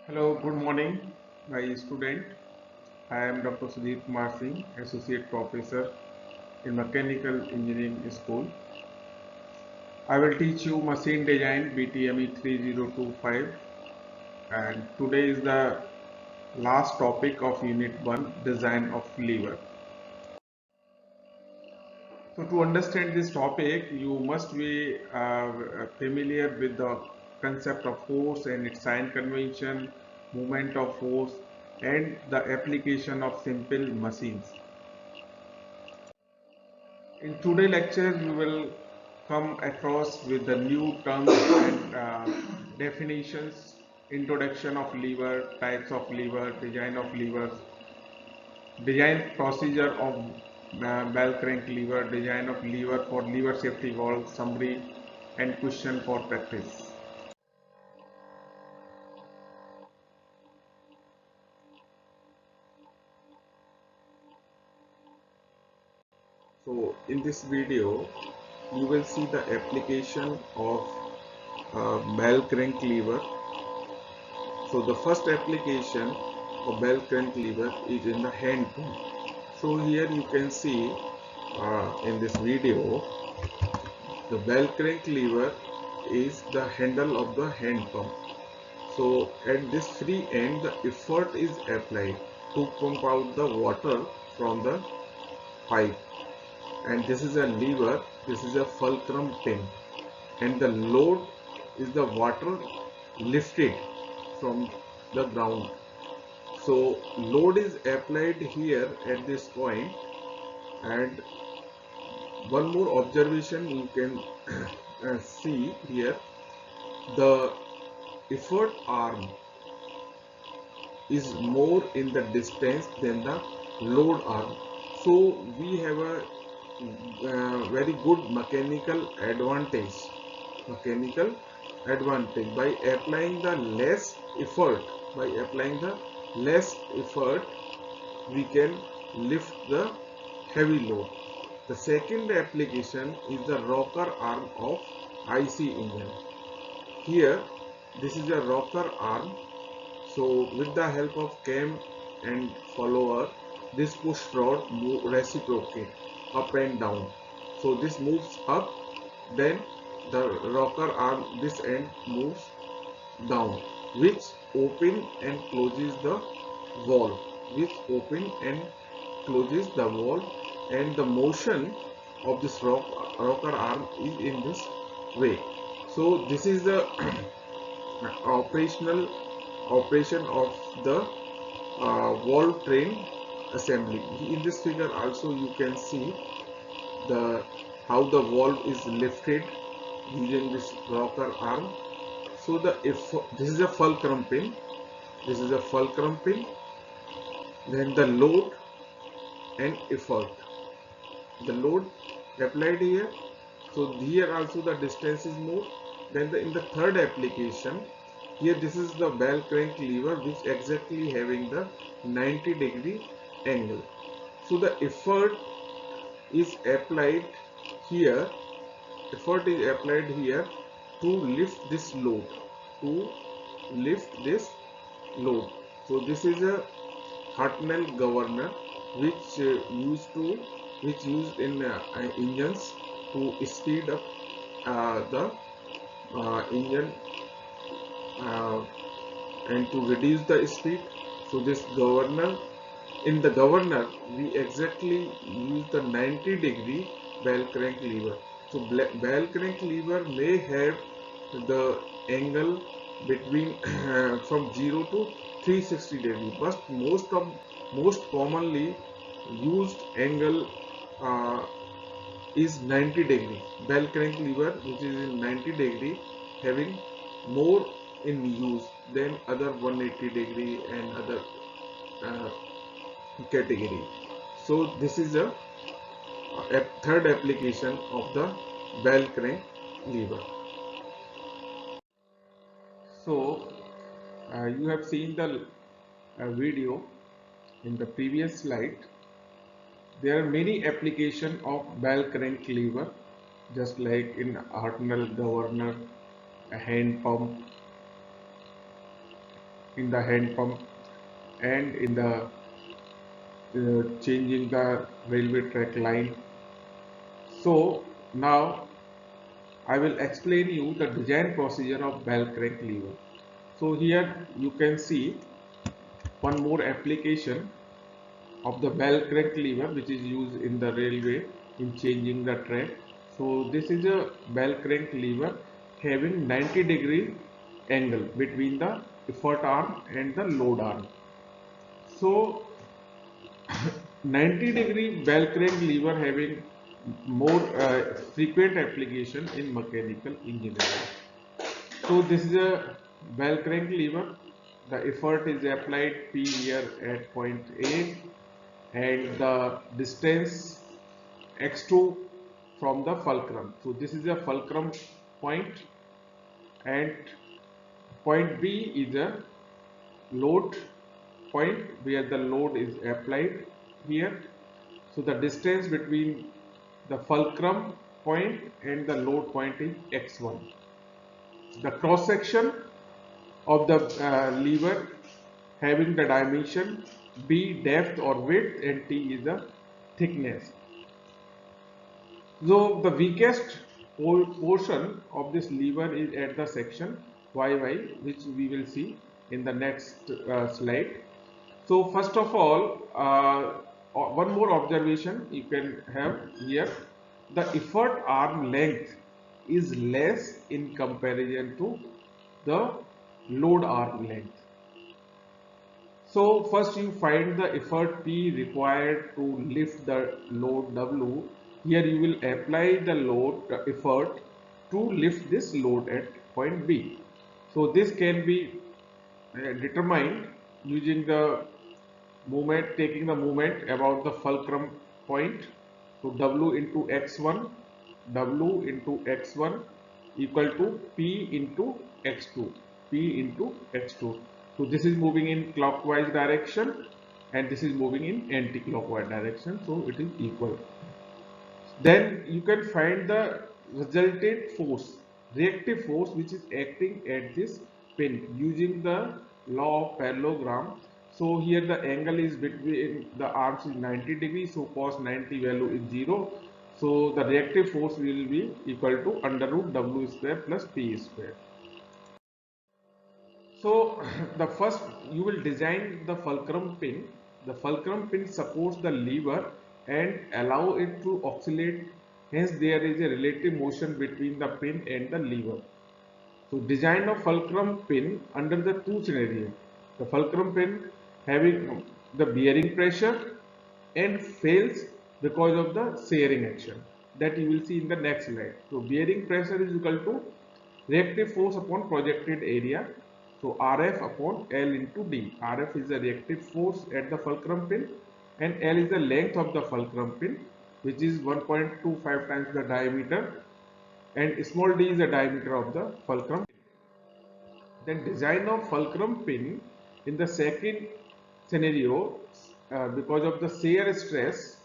Hello, good morning, my student. I am Dr. Sudhir Kumar Singh, Associate Professor in Mechanical Engineering School. I will teach you Machine Design BTME 3025, and today is the last topic of Unit 1, Design of Lever. So to understand this topic, you must be familiar with the concept of force and its sign convention, movement of force, and the application of simple machines. In today's lecture, we will come across with the new terms and definitions, introduction of lever, types of lever, design of levers, design procedure of bell crank lever, design of lever for lever safety valve, summary, and question for practice. So in this video, you will see the application of bell crank lever. So the first application of bell crank lever is in the hand pump. So here you can see in this video, the bell crank lever is the handle of the hand pump. So at this free end, the effort is applied to pump out the water from the pipe. And this is a lever, this is a fulcrum pin. And the load is the water lifted from the ground. So load is applied here at this point, and one more observation you can see here, the effort arm is more in the distance than the load arm. So we have a very good mechanical advantage by applying the less effort. By applying the less effort, we can lift the heavy load. The second application is the rocker arm of IC engine. Here this is a rocker arm. So with the help of cam and follower, this push rod reciprocate up and down. So this moves up, then the rocker arm this end moves down, which open and closes the valve, and the motion of this rocker arm is in this way. So this is the operation of the valve train assembly. In this figure also you can see the how the valve is lifted using this rocker arm. So this is a fulcrum pin, then the load and effort. The load applied here, so here also the distance is more. Then in the third application, here this is the bell crank lever which exactly having the 90-degree angle. So the effort is applied here to lift this load, So this is a Hartnell governor which used in engines to speed up the engine and to reduce the speed. So this in the governor we exactly use the 90-degree bell crank lever. So bell crank lever may have the angle between from 0 to 360 degree, but most commonly used angle is 90 degree. Bell crank lever which is in 90 degree having more in use than other 180 degree and other uh, category. So this is a third application of the bell crank lever. So you have seen the video in the previous slide. There are many applications of bell crank lever, just like in Hartnell governor, a hand pump, in the hand pump and in the changing the railway track line. So now I will explain you the design procedure of bell crank lever. So here you can see one more application of the bell crank lever which is used in the railway in changing the track. So this is a bell crank lever having 90-degree angle between the effort arm and the load arm. So 90-degree bell crank lever having more frequent application in mechanical engineering. So this is a bell crank lever. The effort is applied P here at point A and the distance x2 from the fulcrum. So this is a fulcrum point and point B is a load point where the load is applied here. So the distance between the fulcrum point and the load point is x1. The cross section of the lever having the dimension B depth or width and T is the thickness. So the weakest portion of this lever is at the section YY, which we will see in the next slide. So first of all, one more observation you can have here. The effort arm length is less in comparison to the load arm length. So first you find the effort P required to lift the load W. Here you will apply the load effort to lift this load at point B. So this can be determined using the movement, taking the moment about the fulcrum point. So W into x1, W into x1 equal to P into x2, P into x2. So this is moving in clockwise direction and this is moving in anti-clockwise direction. So it is equal. Then you can find the resultant force, reactive force which is acting at this pin using the law of parallelogram. So here the angle is between the arms is 90 degrees, so cos 90 value is 0. So the reactive force will be equal to under root W square plus P square. So the first you will design the fulcrum pin. The fulcrum pin supports the lever and allow it to oscillate. Hence there is a relative motion between the pin and the lever. So design of fulcrum pin under the two scenarios. The fulcrum pin having the bearing pressure and fails because of the shearing action that you will see in the next slide. So bearing pressure is equal to reactive force upon projected area. So Rf upon L into D. Rf is the reactive force at the fulcrum pin and L is the length of the fulcrum pin, which is 1.25 times the diameter, and small d is the diameter of the fulcrum. Then design of fulcrum pin in the second scenario, because of the shear stress,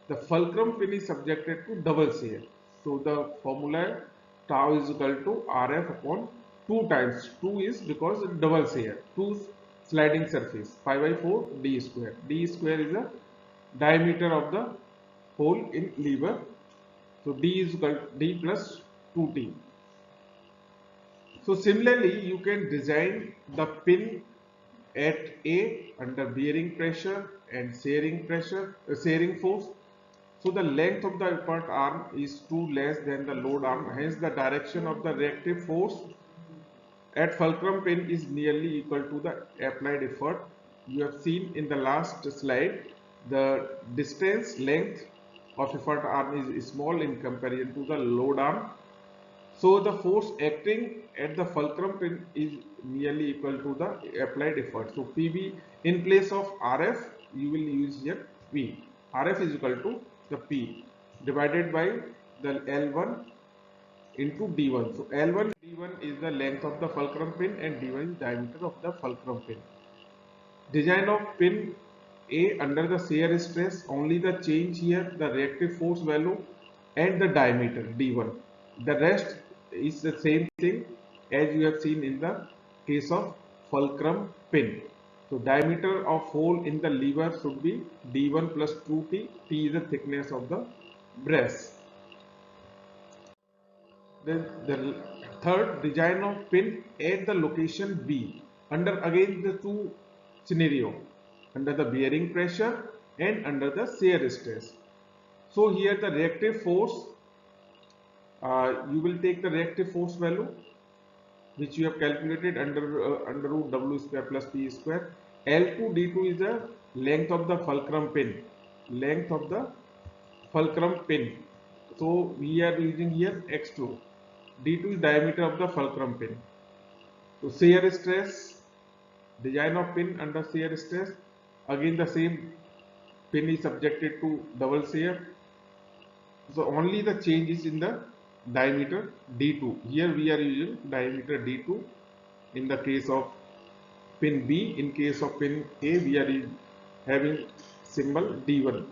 the fulcrum pin is subjected to double shear. So the formula tau is equal to Rf upon 2 times 2 is because double shear, 2 sliding surface, pi by 4 d square. D square is the diameter of the hole in lever. So d is equal to d plus 2t. So similarly, you can design the pin at A under bearing pressure and shearing force. So the length of the effort arm is too less than the load arm. Hence the direction of the reactive force at fulcrum pin is nearly equal to the applied effort. You have seen in the last slide the distance length of effort arm is small in comparison to the load arm. So the force acting at the fulcrum pin is nearly equal to the applied effort. So PV in place of RF you will use here P. RF is equal to the P divided by the L1 into D1. So L1 D1 is the length of the fulcrum pin and D1 is diameter of the fulcrum pin. Design of pin A under the shear stress, only the change here the reactive force value and the diameter D1. The rest is the same thing as you have seen in the case of fulcrum pin. So diameter of hole in the lever should be D1 plus 2T. T is the thickness of the brass. Then the third, design of pin at the location B under again the two scenario, under the bearing pressure and under the shear stress. So here the reactive force, you will take the reactive force value which you have calculated under root W square plus P square. L2 D2 is the length of the fulcrum pin, length of the fulcrum pin. So we are using here X2. D2 is diameter of the fulcrum pin. So shear stress, design of pin under shear stress. Again the same pin is subjected to double shear. So only the change is in the diameter D2. Here we are using diameter D2 in the case of pin B. In case of pin A, we are having symbol D1.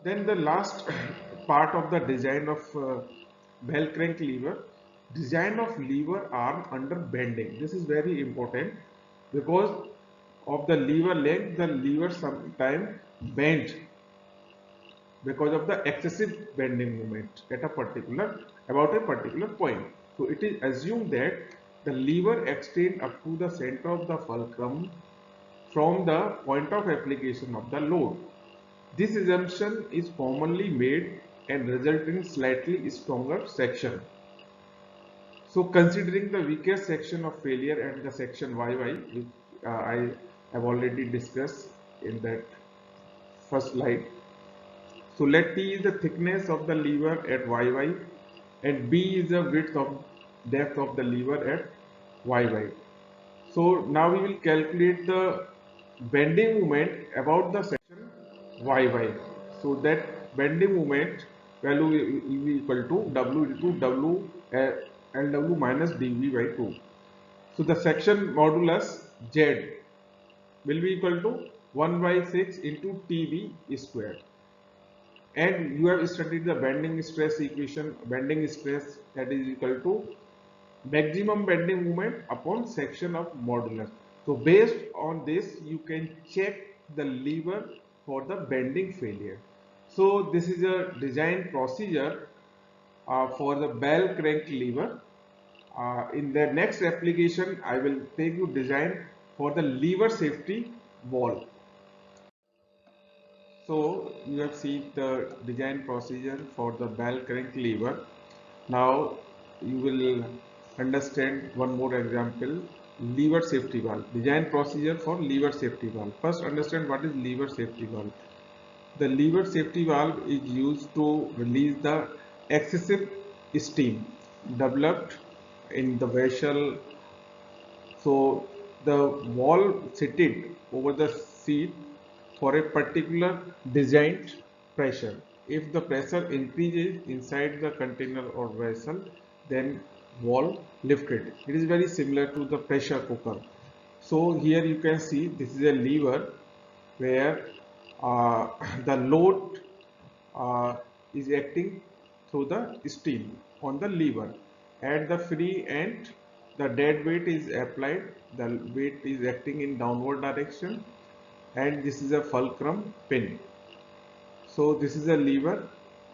Then the last part of the design of bell crank lever, design of lever arm under bending. This is very important because of the lever length, the lever sometimes bends because of the excessive bending moment at a particular point. So it is assumed that the lever extends up to the center of the fulcrum from the point of application of the load. This assumption is commonly made and result in slightly stronger section. So considering the weaker section of failure at the section YY, which I have already discussed in that first slide. So let T is the thickness of the lever at YY and B is the width of depth of the lever at YY. So now we will calculate the bending moment about the section YY. So that bending moment value will be equal to W into W LW minus dV by 2. So the section modulus Z will be equal to 1 by 6 into TB square. And you have studied the bending stress equation, bending stress that is equal to maximum bending moment upon section of modulus. So based on this you can check the lever for the bending failure. So this is a design procedure for the bell crank lever. In the next application I will take you design for the lever safety valve. So you have seen the design procedure for the bell crank lever. Now you will understand one more example, lever safety valve. Design procedure for lever safety valve. First understand what is lever safety valve. The lever safety valve is used to release the excessive steam developed in the vessel. So the valve seated over the seat for a particular designed pressure. If the pressure increases inside the container or vessel, then valve lifted. It is very similar to the pressure cooker. So here you can see this is a lever where the load is acting through the steam on the lever. At the free end, the dead weight is applied. The weight is acting in downward direction, and this is a fulcrum pin. So this is a lever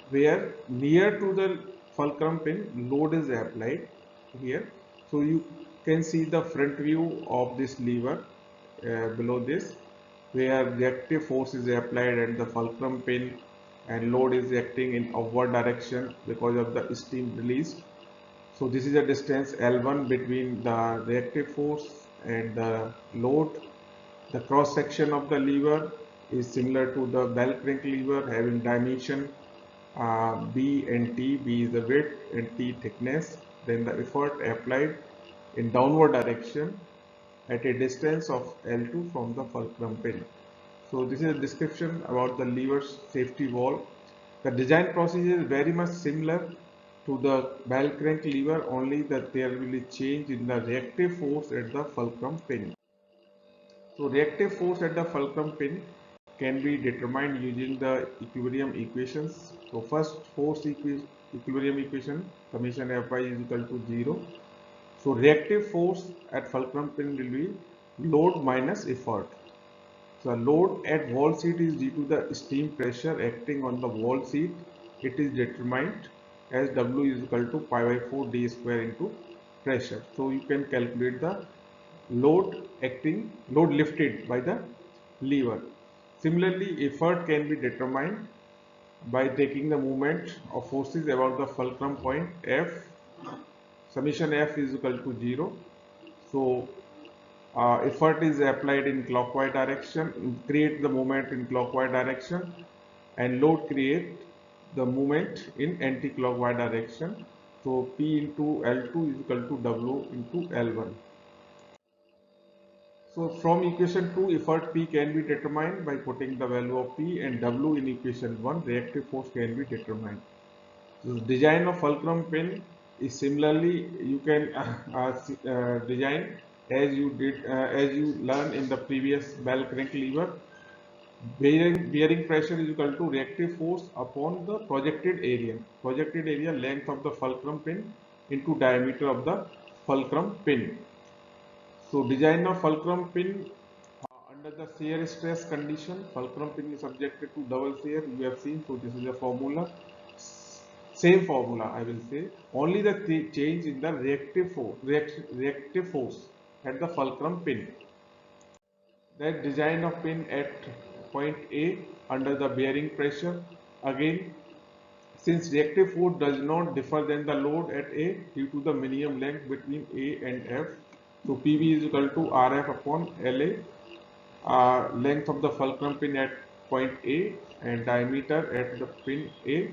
where near to the fulcrum pin load is applied here. So you can see the front view of this lever below this, where reactive force is applied at the fulcrum pin and load is acting in upward direction because of the steam release. So this is a distance L1 between the reactive force and the load. The cross section of the lever is similar to the bell crank lever, having dimension B and T. B is the width and T thickness. Then the effort applied in downward direction at a distance of L2 from the fulcrum pin. So this is a description about the lever safety valve. The design procedure is very much similar to the bell crank lever, only that there will be change in the reactive force at the fulcrum pin. So reactive force at the fulcrum pin can be determined using the equilibrium equations. So first force equilibrium equation, summation Fy is equal to 0 So reactive force at fulcrum pin will be load minus effort. So load at wall seat is due to the steam pressure acting on the wall seat. It is determined as W is equal to pi by 4 d square into pressure. So you can calculate the load lifted by the lever. Similarly, effort can be determined by taking the moment of forces about the fulcrum point F. Summation F is equal to 0. So effort is applied in clockwise direction, create the moment in clockwise direction, and load create the moment in anti-clockwise direction. So P into L2 is equal to W into L1. So from equation 2, effort P can be determined by putting the value of P and W in equation 1. Reactive force can be determined. So design of fulcrum pin is similarly you can design as you learn in the previous bell crank lever. Bearing pressure is equal to reactive force upon the projected area. Projected area length of the fulcrum pin into diameter of the fulcrum pin. So design of fulcrum pin under the shear stress condition. Fulcrum pin is subjected to double shear. You have seen. So this is a formula. Same formula I will say. Only the change in the reactive force at the fulcrum pin. Then design of pin at point A under the bearing pressure. Again, since reactive force does not differ than the load at A due to the minimum length between A and F, so PV is equal to RF upon LA, length of the fulcrum pin at point A and diameter at the pin A.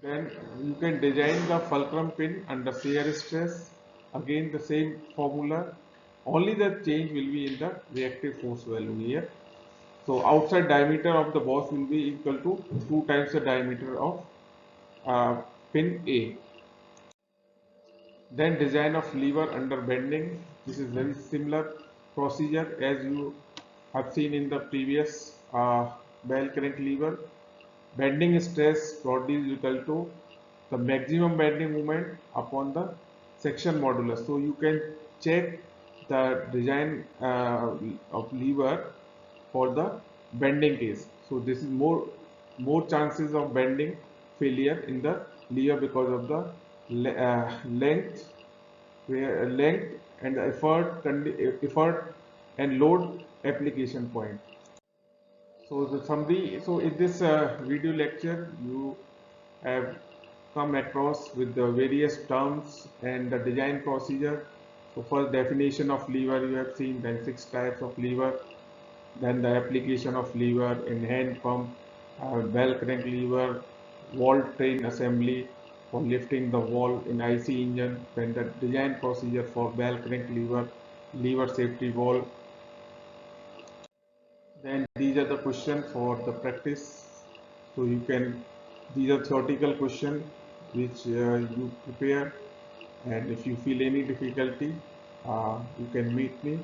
Then you can design the fulcrum pin under shear stress. Again the same formula, only the change will be in the reactive force value here. So outside diameter of the boss will be equal to 2 times the diameter of pin A. Then design of lever under bending. This is very similar procedure as you have seen in the previous bell crank lever. Bending stress broadly is equal to the maximum bending moment upon the section modulus. So you can check the design of lever for the bending case. So this is more chances of bending failure in the lever because of the length and the effort and load application point. So the summary. So in this video lecture, you have come across with the various terms and the design procedure. So first definition of lever you have seen, then 6 types of lever, then the application of lever in hand pump, bell crank lever, wall train assembly for lifting the wall in IC engine, then the design procedure for bell crank lever, lever safety valve. Then these are the questions for the practice. So you can, these are theoretical questions which you prepare, and if you feel any difficulty, you can meet me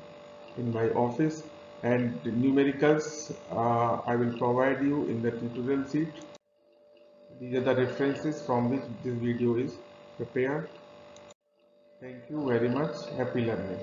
in my office, and the numericals I will provide you in the tutorial sheet. These are the references from which this video is prepared. Thank you very much. Happy learning.